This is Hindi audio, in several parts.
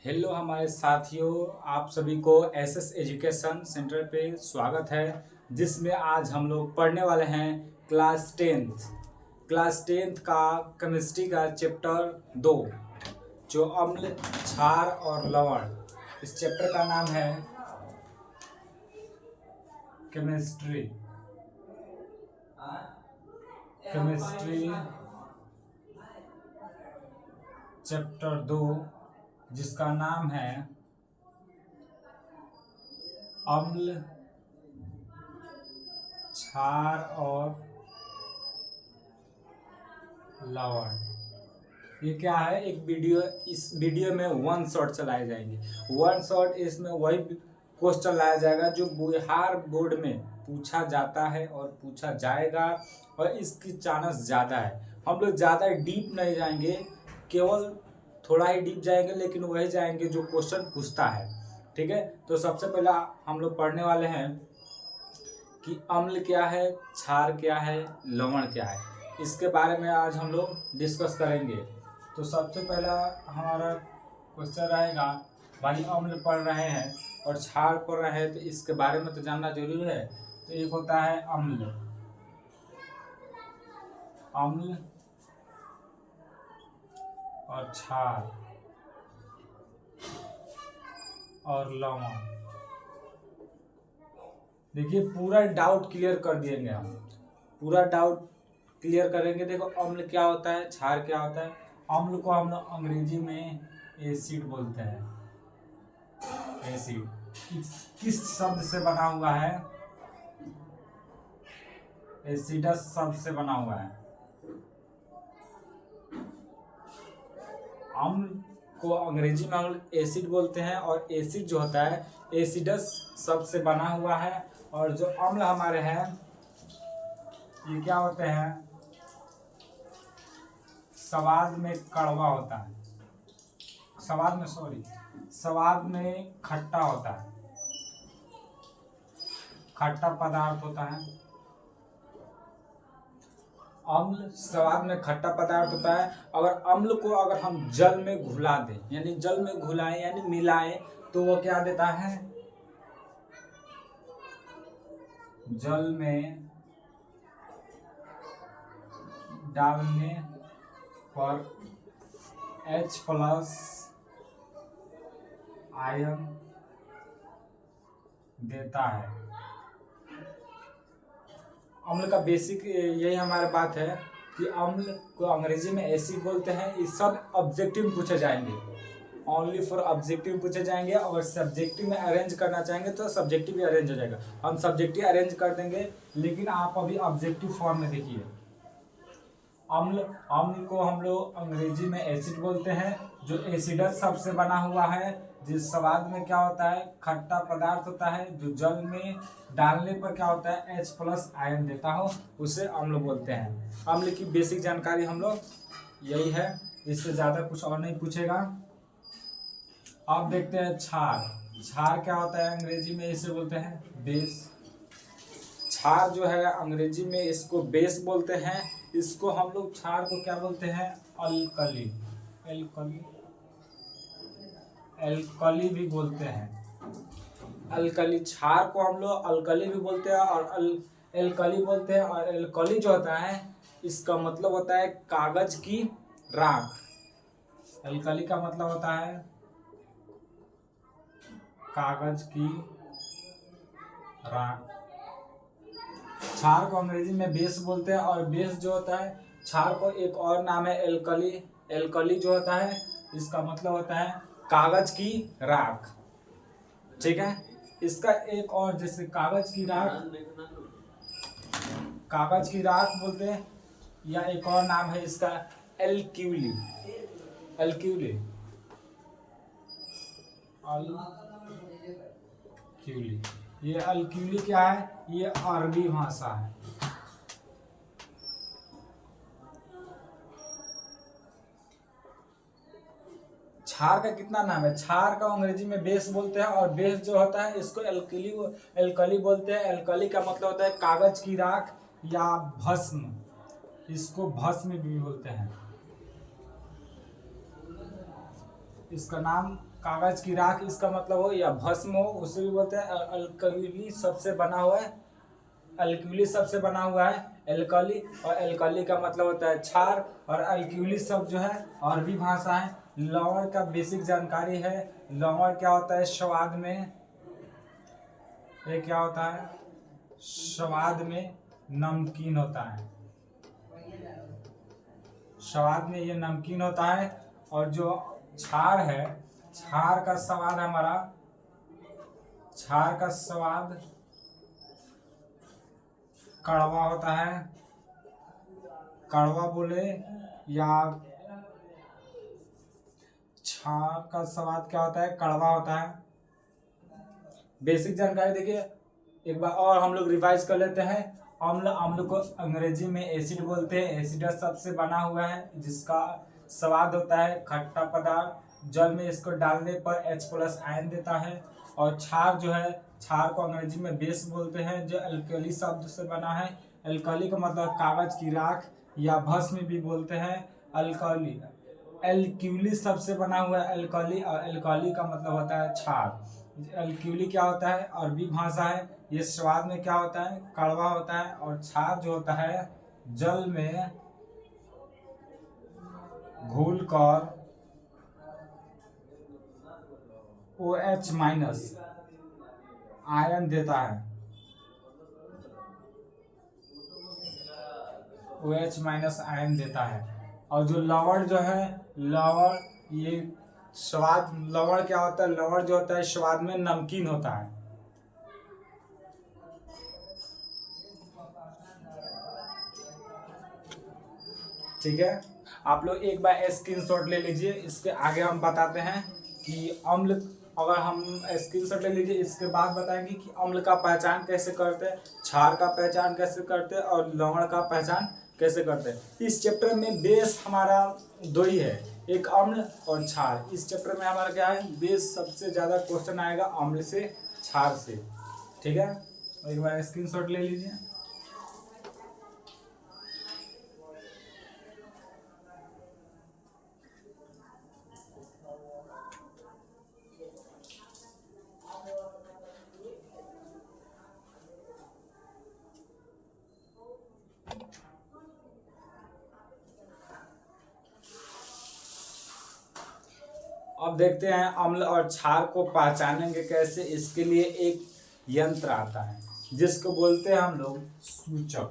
हेलो हमारे साथियों, आप सभी को एसएस एजुकेशन सेंटर पे स्वागत है, जिसमें आज हम लोग पढ़ने वाले हैं क्लास टेंथ का केमिस्ट्री का चैप्टर 2, जो अम्ल, क्षार और लवण। इस चैप्टर का नाम है केमिस्ट्री चैप्टर 2, जिसका नाम है अम्ल, क्षार और लवण। ये क्या है, एक वीडियो, इस वीडियो में वन शॉट चलाए जाएंगे। वन शॉट, इसमें वही क्वेश्चन लाया जाएगा जो बिहार बोर्ड में पूछा जाता है और पूछा जाएगा, और इसकी चांस ज़्यादा है। हम लोग ज़्यादा डीप नहीं जाएंगे, केवल थोड़ा ही डीप जाएंगे, लेकिन वही जाएंगे जो क्वेश्चन पूछता है। ठीक है, तो सबसे पहला हम लोग पढ़ने वाले हैं कि अम्ल क्या है, क्षार क्या है, लवण क्या है। इसके बारे में आज हम लोग डिस्कस करेंगे। तो सबसे पहला हमारा क्वेश्चन रहेगा, भाई अम्ल पढ़ रहे हैं और क्षार पढ़ रहे हैं, तो इसके बारे में तो जानना जरूरी है। तो एक होता है अम्ल और क्षार और लवण। देखिए, पूरा डाउट क्लियर कर दिएंगे हम, पूरा डाउट क्लियर करेंगे। देखो, अम्ल क्या होता है, क्षार क्या होता है। अम्ल को हम लोग अंग्रेजी में एसिड बोलते हैं। एसिड किस शब्द से बना हुआ है? एसिडस शब्द से बना हुआ है। अम्ल को अंग्रेजी में हम लोग एसिड बोलते हैं, और एसिड जो होता है एसिडस शब्द से बना हुआ है। और जो अम्ल हमारे हैं, ये क्या होते हैं? स्वाद में कड़वा होता है, स्वाद में खट्टा होता है, खट्टा पदार्थ होता है। अम्ल स्वाद में खट्टा पदार्थ होता है। अगर अम्ल को अगर हम जल में घुला दें, यानी जल में घुलाएं यानी मिलाएं, तो वो क्या देता है? जल में डालने पर H+ आयन देता है। अम्ल का बेसिक यही हमारी बात है कि अम्ल को अंग्रेजी में एसिड बोलते हैं। ये सब ऑब्जेक्टिव पूछे जाएंगे, ओनली फॉर ऑब्जेक्टिव पूछे जाएंगे। अगर सब्जेक्टिव में अरेंज करना चाहेंगे तो सब्जेक्टिव भी अरेंज हो जाएगा, हम सब्जेक्टिव अरेंज कर देंगे। लेकिन आप अभी ऑब्जेक्टिव फॉर्म में देखिए, अम्ल को हम लोग अंग्रेजी में एसिड बोलते हैं, जो एसिडस शब्द से बना हुआ है। जिस स्वाद में क्या होता है? खट्टा पदार्थ होता है, जो जल में डालने पर क्या होता है? H+ आयन देता हो, उसे अम्ल बोलते हैं। अम्ल की बेसिक जानकारी हम लोग यही है, इससे ज़्यादा कुछ और नहीं पूछेगा। अब देखते हैं क्षार क्या होता है? अंग्रेजी में इसे बोलते हैं बेस। क्षार जो है अंग्रेजी में इसको बेस बोलते हैं। इसको हम लोग क्षार को क्या बोलते हैं? अल्कली एल्कली भी बोलते हैं। अल्कली, क्षार को हम लोग अल्कली भी बोलते हैं और एल्कली बोलते हैं। और एल्कली जो होता है, इसका मतलब होता है कागज की राख। एल्कली का मतलब होता है कागज की राख। क्षार को अंग्रेजी में बेस बोलते हैं, और बेस जो होता है, क्षार को एक और नाम है एल्कली। एल्कली जो होता है, इसका मतलब होता है कागज की राख। ठीक है, इसका एक और, जैसे कागज की राख बोलते हैं, या एक और नाम है इसका एल्क्यूली। ये अल्क्यूली क्या है? ये अरबी भाषा है। क्षार का कितना नाम है? क्षार का अंग्रेजी में बेस बोलते हैं, और बेस जो होता है इसको एल्कली बोलते हैं। एल्कली का मतलब होता है कागज की राख या भस्म, इसको भस्म भी बोलते हैं। इसका नाम कागज की राख इसका मतलब हो या भस्म हो, उसे भी बोलते हैं। अल्कली सबसे बना हुआ है, अल्क्यूली सबसे बना हुआ है एल्कली, और एल्कली का मतलब होता है क्षार। और अल्क्यूली शब्द जो है अरबी भाषा है। लवण का बेसिक जानकारी है। लवण क्या होता है स्वाद में, ये क्या होता है स्वाद में नमकीन होता है, स्वाद में ये नमकीन होता है। और जो क्षार है, क्षार का स्वाद हमारा, क्षार का स्वाद कड़वा होता है, कड़वा बोले या क्षार का स्वाद क्या होता है कड़वा होता है। बेसिक जानकारी देखिए एक बार और हम लोग रिवाइज कर लेते हैं। अम्ल, अम्ल को अंग्रेजी में एसिड बोलते हैं। एसिडस सबसे बना हुआ है जिसका स्वाद होता है खट्टा पदार्थ। जल में इसको डालने पर H+ आयन देता है। और क्षार जो है, क्षार को अंग्रेजी में बेस बोलते हैं, जो अल्कली शब्द से बना है। अल्कली का मतलब कागज की राख या भस्म भी बोलते हैं। अल्कली, एल्क्यूली सबसे बना हुआ है अल्कली, और अल्कली का मतलब होता है क्षार। अल्क्यूली क्या होता है अरबी भाषा है। ये स्वाद में क्या होता है कड़वा होता है। और क्षार जो होता है जल में घुलकर OH- आयन देता है, OH- आयन देता है। और जो लवण जो है, लवण ये स्वाद, लवण क्या होता है लवण जो होता है स्वाद में नमकीन होता है। ठीक है, आप लोग एक बार स्क्रीनशॉट ले लीजिए। इसके आगे हम बताते हैं कि अम्ल, अगर हम स्क्रीनशॉट ले लीजिए, इसके बाद बताएंगे कि अम्ल का पहचान कैसे करते हैं, क्षार का पहचान कैसे करते हैं, और लवण का पहचान कैसे करते हैं। इस चैप्टर में बेस हमारा दो ही है, एक अम्ल और क्षार। इस चैप्टर में हमारा क्या है बेस, सबसे ज़्यादा क्वेश्चन आएगा अम्ल से क्षार से। ठीक है, एक बार स्क्रीनशॉट ले लीजिए। अब देखते हैं अम्ल और क्षार को पहचानेंगे कैसे। इसके लिए एक यंत्र आता है जिसको बोलते हैं हम लोग सूचक।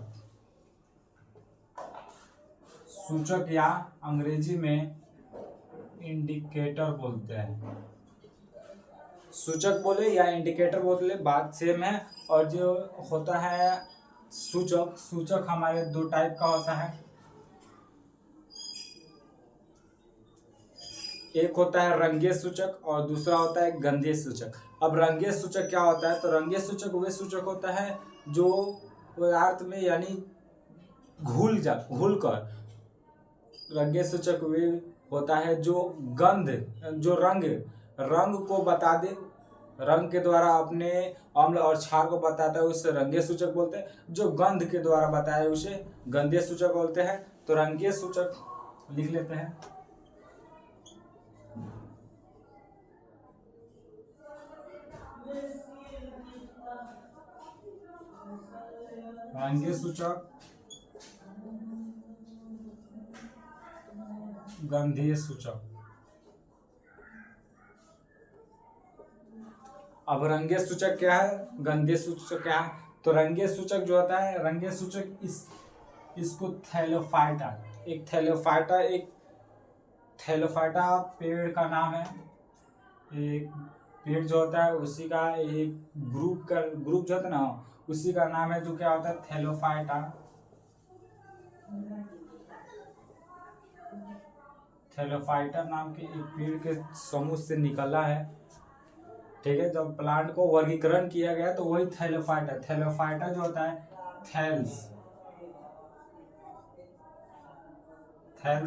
सूचक या अंग्रेजी में इंडिकेटर बोलते हैं। सूचक बोले या इंडिकेटर बोले बात सेम है। और जो होता है सूचक, सूचक हमारे दो टाइप का होता है। एक होता है रंगीय सूचक और दूसरा होता है गंधीय सूचक। अब रंगीय सूचक क्या होता है, तो रंगीय सूचक वे सूचक होता है जो पदार्थ में यानी घुल कर, रंगीय सूचक वे होता है जो गंध, जो रंग को बता दे, रंग के द्वारा अपने अम्ल और क्षार को बताता है, उसे रंगीय सूचक बोलते हैं। जो गंध के द्वारा बताया उसे गंधीय सूचक बोलते हैं। तो रंगीय सूचक लिख लेते हैं। रंगीय सूचक, गंधीय सूचक। अब रंगीय सूचक क्या है, गंधीय सूचक क्या है। तो रंगीय सूचक जो होता है, रंगीय सूचक इसको थैलोफाइटा, एक थैलोफाइटा पेड़ का नाम है। एक पेड़ जो होता है उसी का एक ग्रुप जो होता है ना, उसी का नाम है जो क्या होता है थैलोफाइटा। थैलोफाइटा नाम के एक पेड़ के समूह से निकला है। ठीक है, जब प्लांट को वर्गीकरण किया गया तो वही थैलोफाइटा, थैलोफाइटा जो होता है थैल्स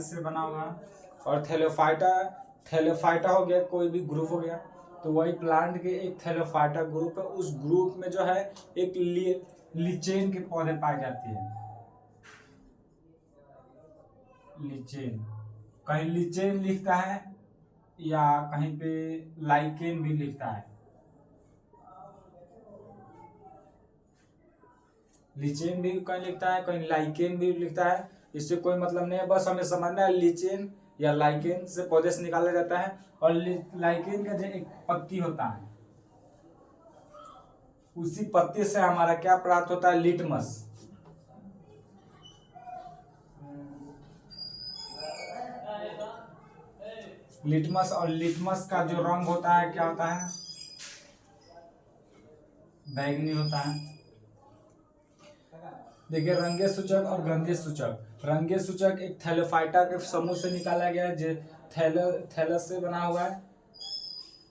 से बना हुआ। और थैलोफाइटा हो गया, कोई भी ग्रुप हो गया, तो वही प्लांट के एक थैलोफाइटा ग्रुप है। उस ग्रुप में जो है एक लिचेन के पौधे पाए जाते हैं। लिचेन, कहीं लिचेन लिखता है या कहीं पे लाइकेन भी लिखता है, लिचेन भी कहीं लिखता है, कहीं लाइकेन भी लिखता है। इससे कोई मतलब नहीं है, बस हमें समझना है लिचेन या लाइकेन से पौधे से निकाला जाता है। और लाइकेन का जो एक पत्ती होता है, उसी पत्ती से हमारा क्या प्राप्त होता है, लिटमस। लिटमस, और लिटमस का जो रंग होता है क्या होता है, बैंगनी होता है। देखिए रंगीय सूचक और गंधीय सूचक। रंगीय सूचक एक थैलोफाइटा के समूह से निकाला गया है, जो थैलस से बना हुआ है।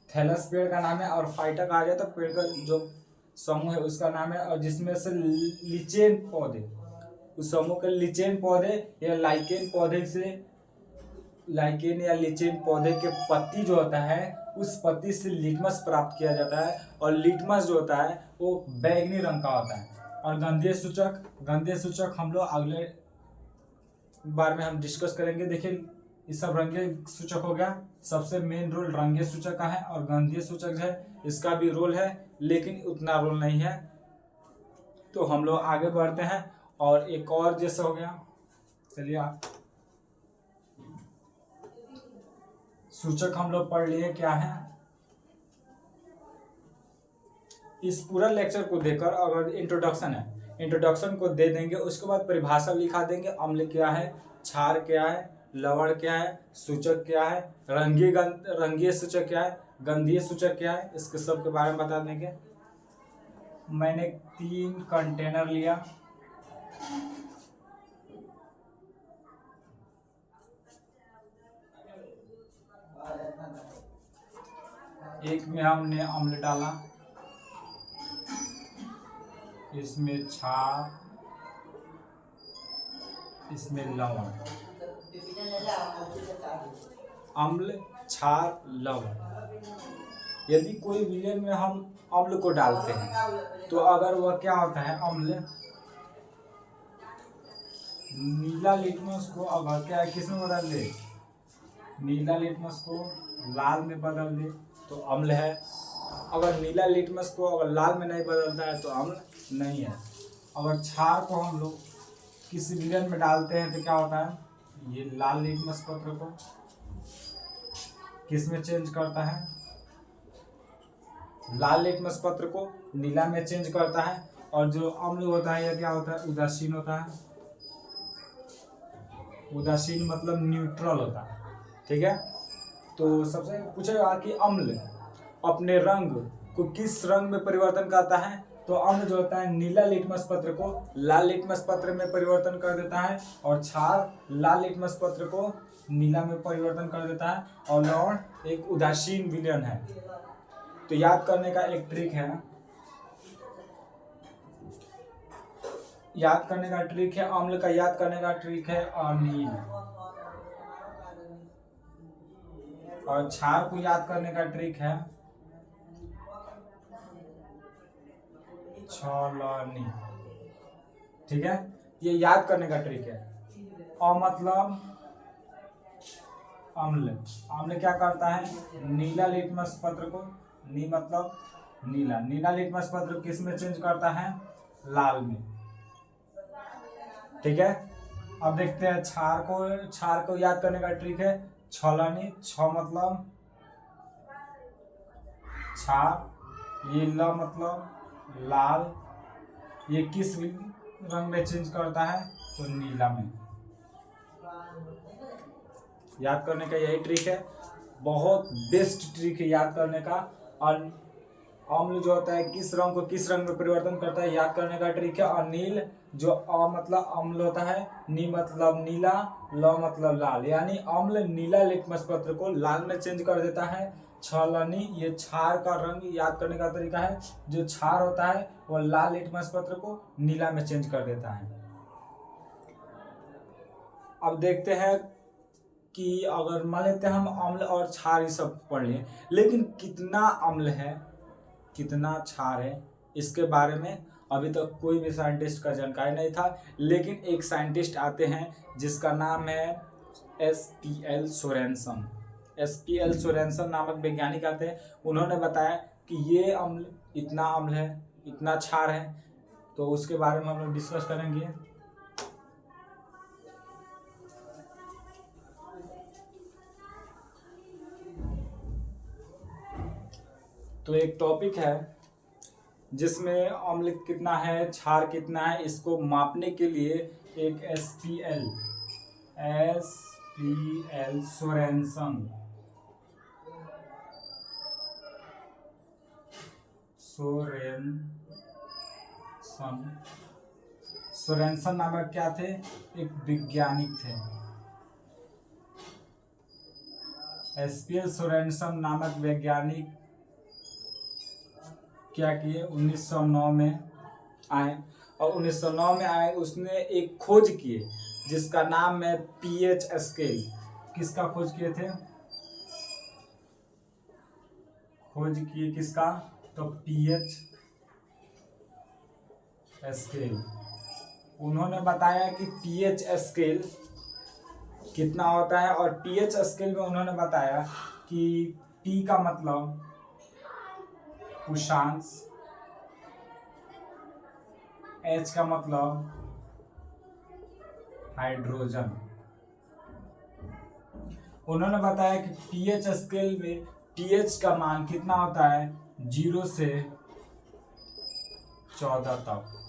थैलस पेड़ का नाम है, और फाइटा कहा जाता है पेड़ का जो समूह है उसका नाम है, और जिसमें से लिचेन पौधे, उस समूह के लिचेन पौधे या लाइकेन पौधे से, लाइकेन या लिचेन पौधे के पत्ती जो होता है, उस पत्ती से लिटमस प्राप्त किया जाता है, और लिटमस जो होता है वो बैंगनी रंग का होता है। और गंधीय सूचक, गंधीय सूचक हम लोग अगले बार में हम डिस्कस करेंगे। देखिए ये सब रंगीय सूचक हो गया, सबसे मेन रोल रंगीय सूचक का है, और गंधीय सूचक है इसका भी रोल है, लेकिन उतना रोल नहीं है। तो हम लोग आगे बढ़ते हैं, और एक और जैसा हो गया, चलिए सूचक हम लोग पढ़ लिए क्या है। इस पूरा लेक्चर को देखकर अगर इंट्रोडक्शन है, इंट्रोडक्शन को दे देंगे, उसके बाद परिभाषा लिखा देंगे, अम्ल क्या है, क्षार क्या है, लवण क्या है, सूचक क्या है, रंगीय सूचक क्या है, गंधीय सूचक क्या है, इसके सब के बारे में बता देंगे। मैंने 3 कंटेनर लिया, एक में हमने अम्ल डाला, इसमें क्षार, इसमें लवण, अम्ल क्षार लवण। यदि कोई विलयन में हम अम्ल को डालते हैं तो अगर वह क्या होता है, अम्ल, नीला लिटमस को अगर क्या किस में बदल दे, नीला लिटमस को लाल में बदल दे तो अम्ल है। अगर नीला लिटमस को अगर लाल में नहीं बदलता है तो अम्ल नहीं है। अगर क्षार को हम लोग किसी विलयन में डालते हैं तो क्या होता है, ये लाल लिटमस पत्र को किस में चेंज करता है, लाल लिटमस पत्र को नीला में चेंज करता है। और जो अम्ल होता है यह क्या होता है, उदासीन होता है। उदासीन मतलब न्यूट्रल होता है, ठीक है। तो सबसे पूछेगा कि अम्ल अपने रंग को किस रंग में परिवर्तन करता है, तो अम्ल जो होता है नीला लिटमस पत्र को लाल लिटमस पत्र में परिवर्तन कर देता है, और क्षार लाल लिटमस पत्र को नीला में परिवर्तन कर देता है, और लवण एक उदासीन विलयन है। तो याद करने का एक ट्रिक है, याद करने का ट्रिक है, अम्ल का याद करने का ट्रिक है अनील, और क्षार को याद करने का ट्रिक है छलनी, ठीक है। ये याद करने का ट्रिक है। और मतलब अम्ल, अम्ल क्या करता है, नीला लिटमस पत्र को, नी मतलब नीला, नीला लिटमस पत्र किस में चेंज करता है, लाल में, ठीक है। अब देखते हैं क्षार को, क्षार को याद करने का ट्रिक है छलनी, छ मतलब क्षार, ये ल मतलब लाल, ये किस रंग में चेंज करता है, तो नीला में। याद करने का यही ट्रिक है, बहुत बेस्ट ट्रिक है याद करने का। और अम्ल जो होता है किस रंग को किस रंग में परिवर्तन करता है, याद करने का ट्रिक है। और नील जो अ मतलब अम्ल होता है, नी मतलब नीला, ल मतलब लाल, यानी अम्ल नीला लिटमस पत्र को लाल में चेंज कर देता है। छलनी ये क्षार का रंग याद करने का तरीका है, जो क्षार होता है वह लाल लिटमस पत्र को नीला में चेंज कर देता है। अब देखते हैं कि अगर मान लेते हैं हम अम्ल और क्षार ये सब पढ़ लें, लेकिन कितना अम्ल है कितना क्षार है इसके बारे में अभी तक कोई भी साइंटिस्ट का जानकारी नहीं था। लेकिन एक साइंटिस्ट आते हैं जिसका नाम है STL सोरेनसन, SPL सोरेनसन नामक वैज्ञानिक आते हैं, उन्होंने बताया कि ये अम्ल इतना अम्ल है, इतना क्षार है। तो उसके बारे में हम लोग डिस्कस करेंगे। तो एक टॉपिक है जिसमें अम्ल कितना है, क्षार कितना है, इसको मापने के लिए एक SPL सोरेनसन नामक क्या थे, एक वैज्ञानिक थे। SPL सोरेनसन नामक वैज्ञानिक क्या किए, 1909 में आए, और 1909 में आए उसने एक खोज किए जिसका नाम है pH स्केल। किसका खोज किए थे, खोज किए किसका, तो pH स्केल। उन्होंने बताया कि pH स्केल कितना होता है, और pH स्केल में उन्होंने बताया कि P का मतलब उषांश, H का मतलब हाइड्रोजन। उन्होंने बताया कि pH स्केल में pH का मान कितना होता है, 0 से 14 तक।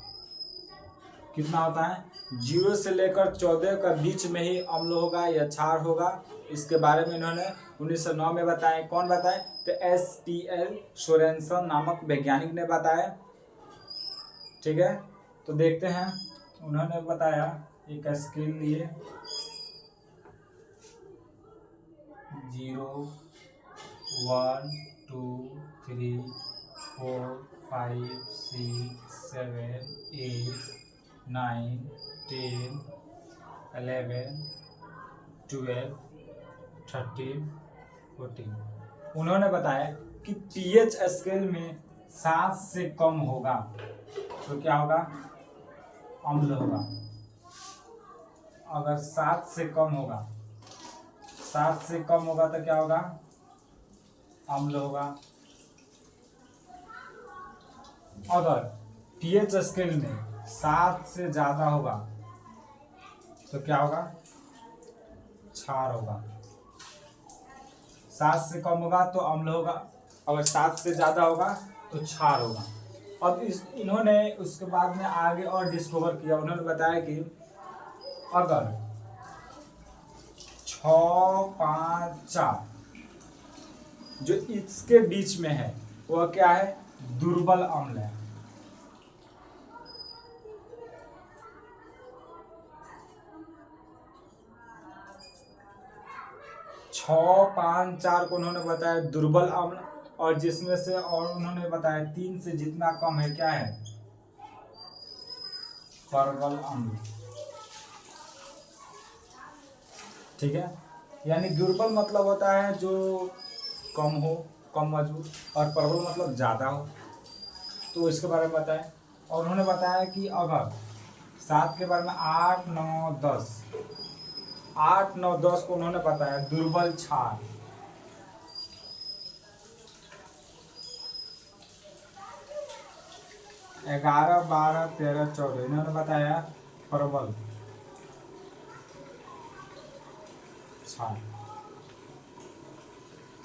कितना होता है, 0 से लेकर 14 का बीच में ही अम्ल होगा या क्षार होगा। इसके बारे में इन्होंने 1909 में बताया। कौन बताए, तो SPL सोरेनसन नामक वैज्ञानिक ने बताया। ठीक है, तो देखते हैं। उन्होंने बताया एक स्केल लिए 0, 1, 2, 3, 4, 5, 6, 7, 8, 9, 10, 11, 12, 13, 14। उन्होंने बताया कि pH स्केल में 7 से कम होगा तो क्या होगा, अम्ल होगा। अगर 7 से कम होगा, 7 से कम होगा तो क्या होगा, अम्ल होगा। अगर pH स्केल में 7 से ज्यादा होगा तो क्या होगा, क्षार होगा। 7 से कम होगा तो अम्ल होगा, अगर 7 से ज्यादा होगा तो क्षार होगा। अब इन्होंने उसके बाद में आगे और डिस्कवर किया। उन्होंने बताया कि अगर 6, 5, 4 जो इसके बीच में है वह क्या है, दुर्बल अम्ल है। छः, 5, 4 को उन्होंने बताया दुर्बल अम्ल, और जिसमें से और उन्होंने बताया 3 से जितना कम है क्या है, प्रबल अम्ल। ठीक है, यानी दुर्बल मतलब होता है जो कम हो, कम मजबूत, और प्रबल मतलब ज्यादा हो। तो इसके बारे में बताएं। और उन्होंने बताया कि अगर 7 के बारे में 8, 9, 10, 8, 9, 10 को उन्होंने बताया दुर्बल क्षार। 11, 12, 13, 14 इन्होंने बताया प्रबल क्षार।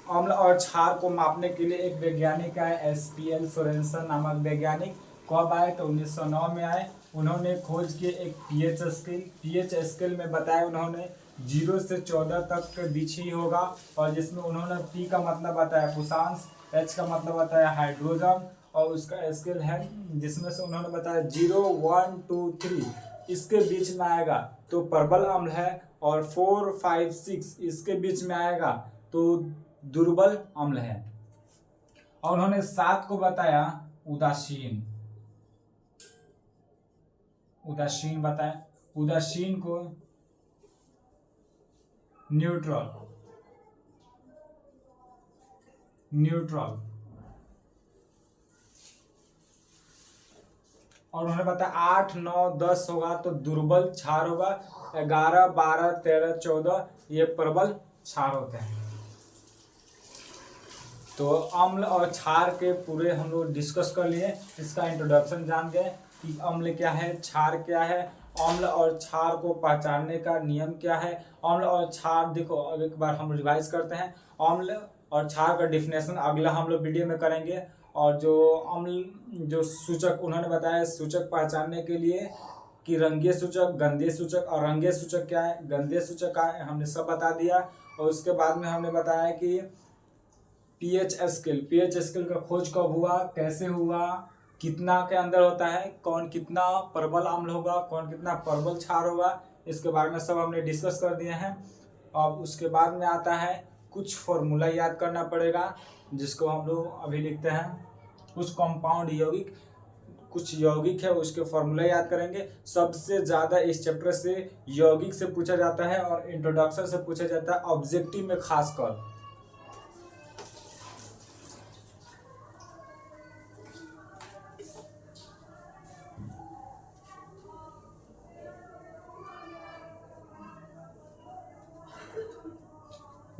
अम्ल और क्षार को मापने के लिए एक वैज्ञानिक है, SPL सोरेनसन नामक वैज्ञानिक। कब आए, तो 1909 में आए। उन्होंने खोज किए एक pH स्केल। pH स्केल में बताया उन्होंने 0 से 14 तक के बीच ही होगा, और जिसमें उन्होंने P का मतलब बताया उषांश, H का मतलब बताया हाइड्रोजन, और उसका स्केल है जिसमें से उन्होंने बताया 0, 1, 2, 3 इसके बीच में आएगा तो प्रबल अम्ल है, और 4, 5, 6 इसके बीच में आएगा तो दुर्बल अम्ल है। और उन्होंने 7 को बताया उदासीन। उदासीन बताया, उदासीन को न्यूट्रल। और उन्होंने बताया 8, 9, 10 होगा तो दुर्बल क्षार होगा, 11, 12, 13, 14 ये प्रबल क्षार होते हैं। तो अम्ल और क्षार के पूरे हम लोग डिस्कस कर लिए, इसका इंट्रोडक्शन जान गए कि अम्ल क्या है, क्षार क्या है, अम्ल और क्षार को पहचानने का नियम क्या है। अम्ल और क्षार देखो, अब एक बार हम रिवाइज करते हैं। अम्ल और क्षार का डिफिनेशन अगला हम लोग वीडियो में करेंगे। और जो अम्ल जो सूचक उन्होंने बताया, सूचक पहचानने के लिए कि रंगीय सूचक, गंधीय सूचक, और रंगीय सूचक क्या है, गंधीय सूचक क्या है, हमने सब बता दिया। और उसके बाद में हमने बताया कि पीएच स्केल का खोज कब हुआ, कैसे हुआ, कितना के अंदर होता है, कौन कितना प्रबल अम्ल होगा, कौन कितना प्रबल क्षार होगा, इसके बारे में सब हमने डिस्कस कर दिए हैं। अब उसके बाद में आता है कुछ फॉर्मूला याद करना पड़ेगा, जिसको हम लोग अभी लिखते हैं। कुछ कंपाउंड यौगिक, कुछ यौगिक है, उसके फॉर्मूला याद करेंगे। सबसे ज़्यादा इस चैप्टर से यौगिक से पूछा जाता है और इंट्रोडक्शन से पूछा जाता है, ऑब्जेक्टिव में खासकर।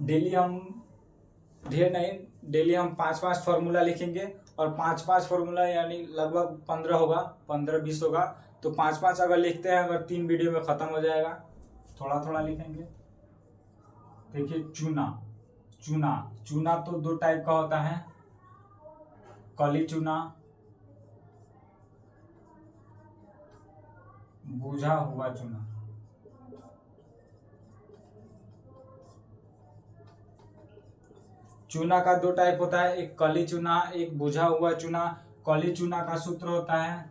डेली हम 5-5 फार्मूला लिखेंगे, और 5-5 फार्मूला यानी लगभग 15 होगा, 15-20 होगा। तो 5-5 अगर लिखते हैं, अगर 3 वीडियो में ख़त्म हो जाएगा। थोड़ा थोड़ा लिखेंगे। देखिए, चूना तो 2 टाइप का होता है, काली चूना, बुझा हुआ चूना। चूना का 2 टाइप होता है, एक काली चूना, एक बुझा हुआ चूना। काली चूना का सूत्र होता है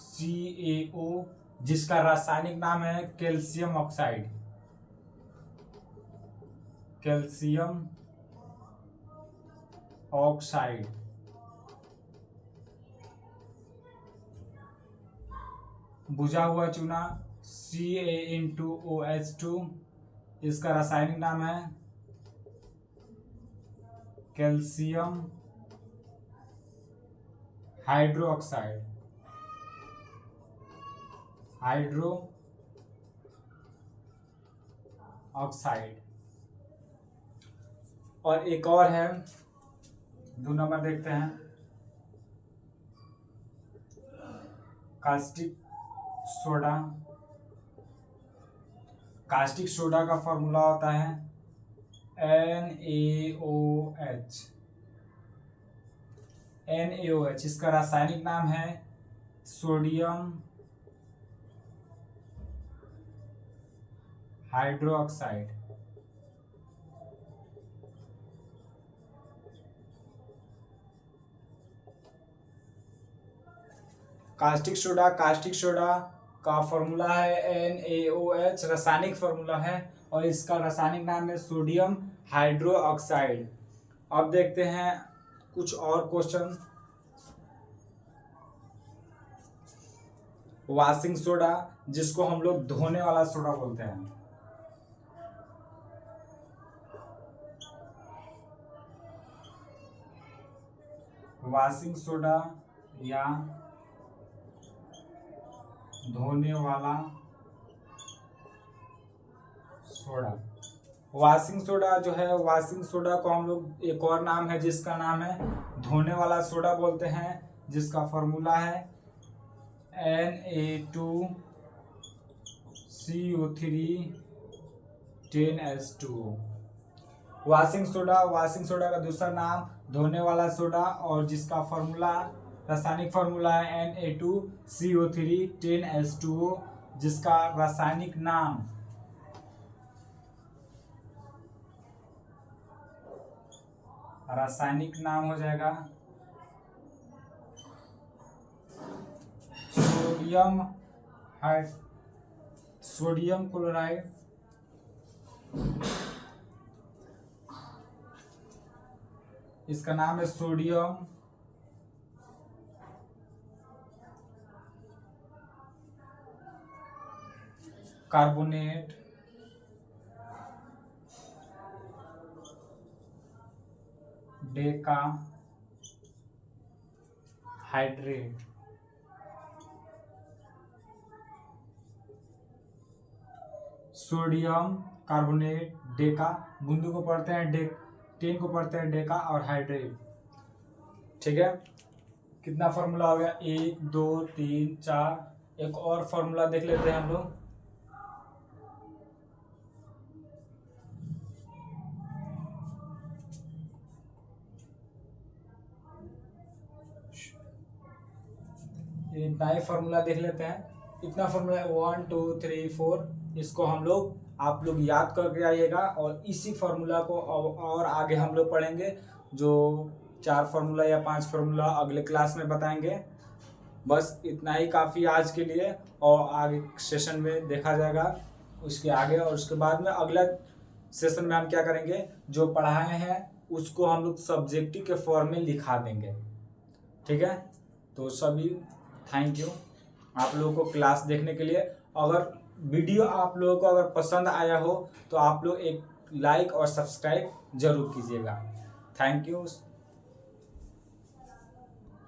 CaO, जिसका रासायनिक नाम है कैल्शियम ऑक्साइड। Calcium oxide. बुझा हुआ चूना CaN2OH2, इसका रासायनिक नाम है कैल्शियम हाइड्रो ऑक्साइड। और एक और है, 2 नंबर देखते हैं, कास्टिक सोडा। कास्टिक सोडा का फॉर्मूला होता है NaOH। इसका रासायनिक नाम है सोडियम हाइड्रोक्साइड। कास्टिक सोडा का फॉर्मूला है NaOH, रासायनिक फॉर्मूला है, और इसका रासायनिक नाम है सोडियम हाइड्रोक्साइड। अब देखते हैं कुछ और क्वेश्चन। वॉशिंग सोडा, जिसको हम लोग धोने वाला सोडा बोलते हैं। वॉशिंग सोडा या धोने वाला सोडा। वॉशिंग सोडा जो है, वॉशिंग सोडा को हम लोग एक और नाम है जिसका नाम है धोने वाला सोडा बोलते हैं, जिसका फॉर्मूला है Na2CO3 वॉशिंग सोडा का दूसरा नाम धोने वाला सोडा, और जिसका फॉर्मूला, रासायनिक फॉर्मूला है Na2CO3 जिसका रासायनिक नाम हो जाएगा सोडियम क्लोराइड। इसका नाम है sodium carbonate decahydrate. Sodium carbonate deca, बूंदू को पढ़ते हैं 10 को पढ़ते हैं डेका और हाइड्रेट। ठीक है, कितना फार्मूला हो गया, 1 2 3 4। एक और फार्मूला देख लेते हैं हम लोग। इतना ही फार्मूला देख लेते हैं। इतना फार्मूला 1 2 3 4, इसको हम लोग आप लोग याद करके आइएगा और इसी फार्मूला को और आगे हम लोग पढ़ेंगे। जो 4 फार्मूला या 5 फार्मूला अगले क्लास में बताएंगे। बस इतना ही काफ़ी आज के लिए, और आगे सेशन में देखा जाएगा उसके आगे। और उसके बाद में अगला सेशन में हम क्या करेंगे, जो पढ़ाए हैं उसको हम लोग सब्जेक्टिव के फॉर्म में लिखा देंगे। ठीक है, तो सभी थैंक यू आप लोगों को क्लास देखने के लिए। अगर वीडियो आप लोगों को अगर पसंद आया हो तो आप लोग एक लाइक और सब्सक्राइब जरूर कीजिएगा। Thank you.